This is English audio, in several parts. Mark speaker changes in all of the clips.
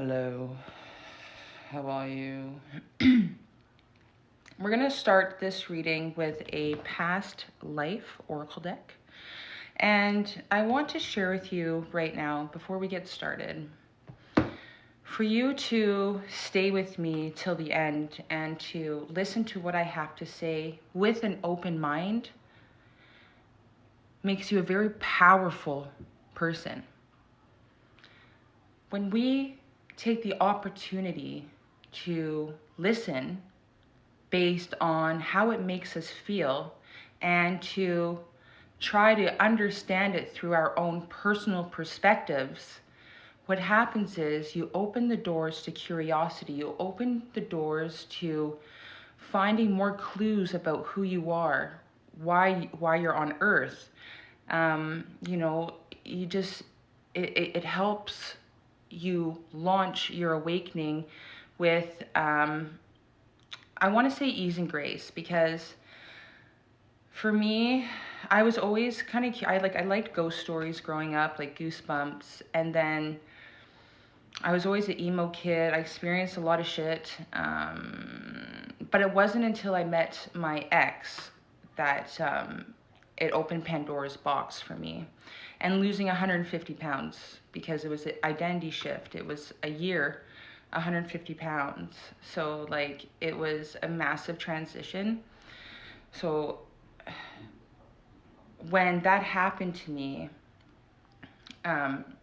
Speaker 1: Hello, how are you? We're going to start this reading with a past life oracle deck. And I want to share with you right now, before we get started, for you to stay with me till the end and to listen to what I have to say with an open mind makes you a very powerful person. When we take the opportunity to listen based on how it makes us feel and to try to understand it through our own personal perspectives, what happens is you open the doors to curiosity. You open the doors to finding more clues about who you are, why you're on Earth. It helps you launch your awakening with I want to say ease and grace, because for me, I was always kind of, I liked ghost stories growing up, like Goosebumps, and then I was always an emo kid. I experienced a lot of shit, but it wasn't until I met my ex that it opened Pandora's box for me. And losing 150 pounds, because it was an identity shift. It was a year, 150 pounds. So like it was a massive transition. So when that happened to me,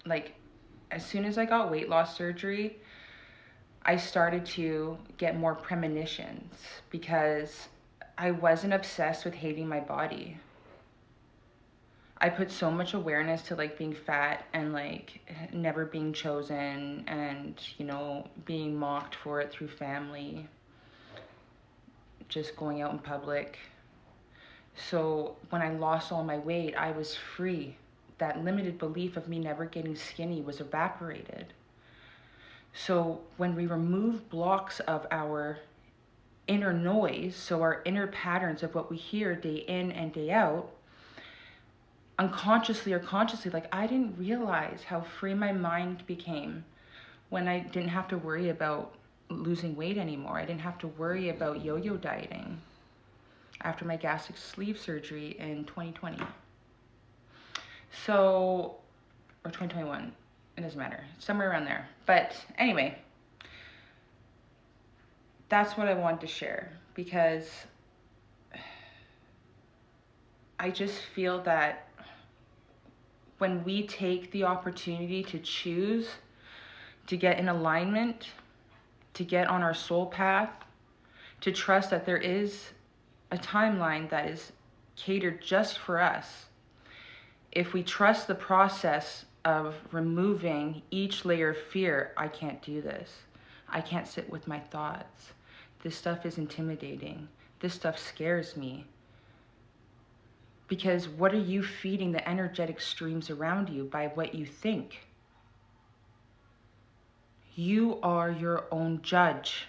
Speaker 1: like as soon as I got weight loss surgery, I started to get more premonitions because I wasn't obsessed with hating my body. I put so much awareness to like being fat and like never being chosen and, being mocked for it through family, just going out in public. So when I lost all my weight, I was free. That limited belief of me never getting skinny was evaporated. So when we remove blocks of our inner noise, so our inner patterns of what we hear day in and day out, unconsciously or consciously, like I didn't realize how free my mind became when I didn't have to worry about losing weight anymore. I didn't have to worry about yo-yo dieting after my gastric sleeve surgery in 2020. So, or 2021, it doesn't matter, somewhere around there. But anyway, that's what I wanted to share, because I just feel that when we take the opportunity to choose to get in alignment, to get on our soul path, to trust that there is a timeline that is catered just for us, if we trust the process of removing each layer of fear, I can't do this. I can't sit with my thoughts. This stuff is intimidating. This stuff scares me. Because what are you feeding the energetic streams around you by what you think? You are your own judge.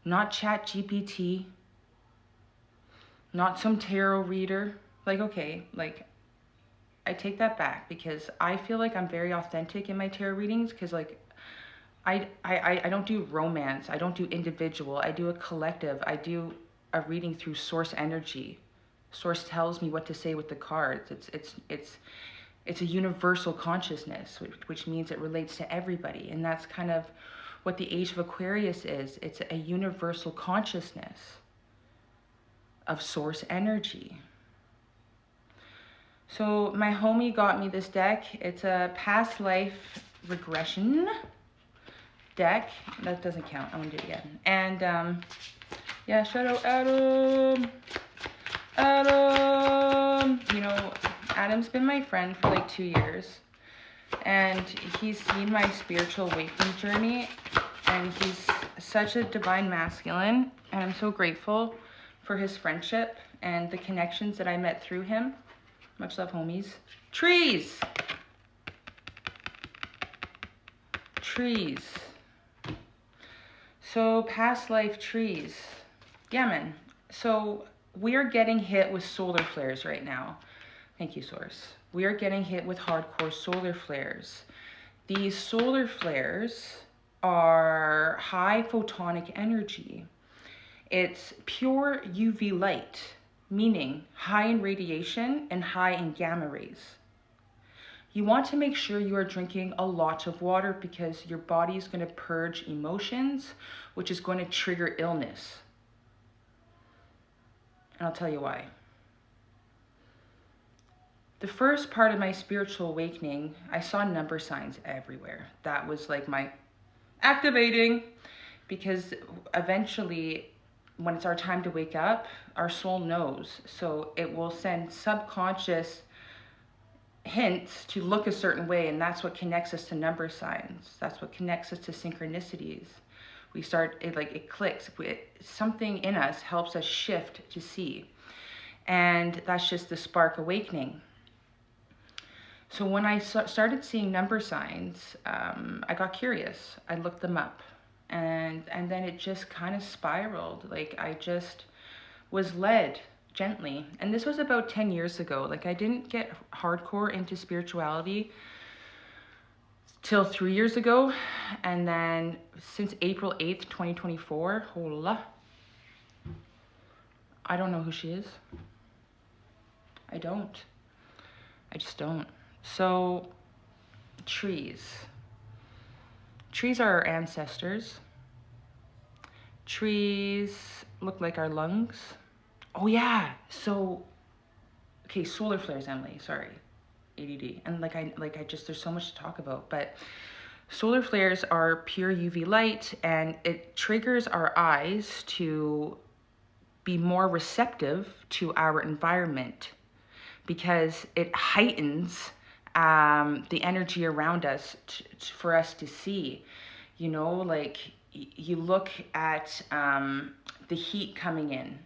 Speaker 1: Not ChatGPT, not some tarot reader. I take that back, because I feel like I'm very authentic in my tarot readings, because I don't do romance. I don't do individual. I do a collective. I do a reading through source energy. Source tells me what to say with the cards. It's a universal consciousness, which means it relates to everybody. And that's kind of what the Age of Aquarius is. It's a universal consciousness of source energy. So my homie got me this deck. It's a past life regression deck. That doesn't count. I want to do it again. And yeah, shout out Adam. Adam's been my friend for like 2 years, and he's seen my spiritual awakening journey, and he's such a divine masculine, and I'm so grateful for his friendship and the connections that I met through him. Much love, homies. Trees. So past life trees. Yeah, man. So we are getting hit with solar flares right now. Thank you, Source. We are getting hit with hardcore solar flares. These solar flares are high photonic energy. It's pure UV light, meaning high in radiation and high in gamma rays. You want to make sure you are drinking a lot of water because your body is going to purge emotions, which is going to trigger illness. And I'll tell you why. The first part of my spiritual awakening, I saw number signs everywhere. That was like my activating, because eventually when it's our time to wake up, our soul knows. So it will send subconscious hints to look a certain way, and that's what connects us to number signs. That's what connects us to synchronicities. We start, it clicks. Something in us helps us shift to see. And that's just the spark awakening. So when I started seeing number signs, I got curious. I looked them up. And then it just kind of spiraled. Like, I just was led gently. And this was about 10 years ago. Like, I didn't get hardcore into spirituality till 3 years ago. And then since April 8th, 2024, hola, I don't know who she is. I just don't. So, trees. Trees are our ancestors. Trees look like our lungs. Oh yeah, so, okay, solar flares, Emily, sorry, ADD. And there's so much to talk about, but solar flares are pure UV light, and it triggers our eyes to be more receptive to our environment because it heightens the energy around us for us to see. You know, like you look at the heat coming in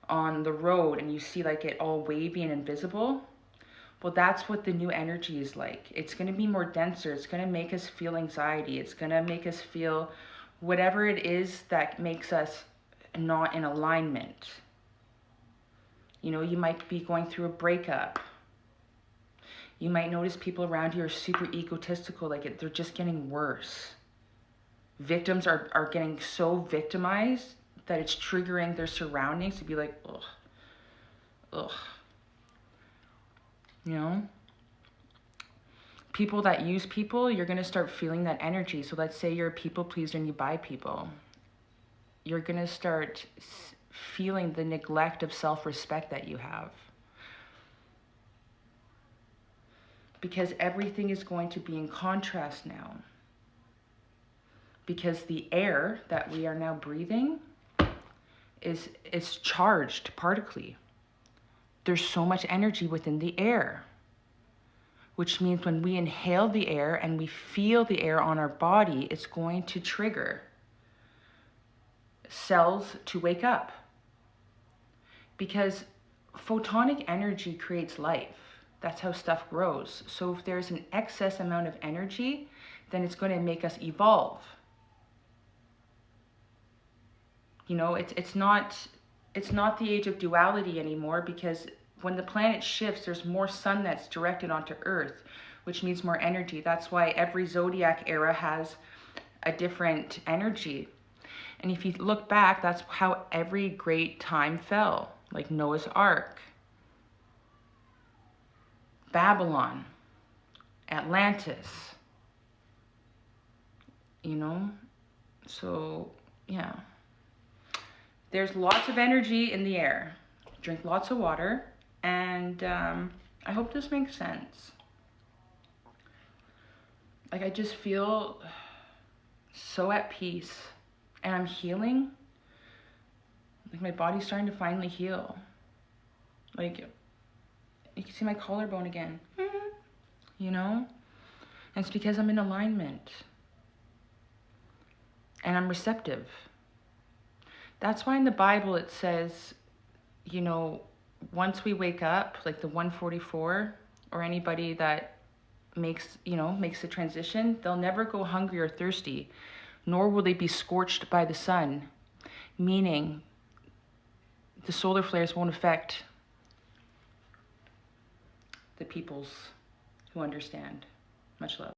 Speaker 1: on the road and you see like it all wavy and invisible. Well, that's what the new energy is like. It's going to be more denser. It's going to make us feel anxiety. It's going to make us feel whatever it is that makes us not in alignment. You know, you might be going through a breakup. You might notice people around you are super egotistical, like they're just getting worse. Victims are getting so victimized that it's triggering their surroundings to be like, ugh, ugh. You know? People that use people, you're going to start feeling that energy. So let's say you're a people pleaser and you buy people. You're going to start feeling the neglect of self-respect that you have. Because everything is going to be in contrast now. Because the air that we are now breathing is charged partically. There's so much energy within the air. Which means when we inhale the air and we feel the air on our body, it's going to trigger cells to wake up. Because photonic energy creates life. That's how stuff grows. So if there's an excess amount of energy, then it's going to make us evolve. You know, it's not the age of duality anymore, because when the planet shifts, there's more sun that's directed onto Earth, which means more energy. That's why every zodiac era has a different energy. And if you look back, that's how every great time fell, like Noah's Ark, Babylon, Atlantis, you know? So, yeah. There's lots of energy in the air. Drink lots of water, and I hope this makes sense. Like, I just feel so at peace, and I'm healing. Like, my body's starting to finally heal. Like, you can see my collarbone again. You know? And it's because I'm in alignment. And I'm receptive. That's why in the Bible it says, you know, once we wake up, like the 144, or anybody that makes the transition, they'll never go hungry or thirsty, nor will they be scorched by the sun. Meaning, the solar flares won't affect the peoples who understand. Much love.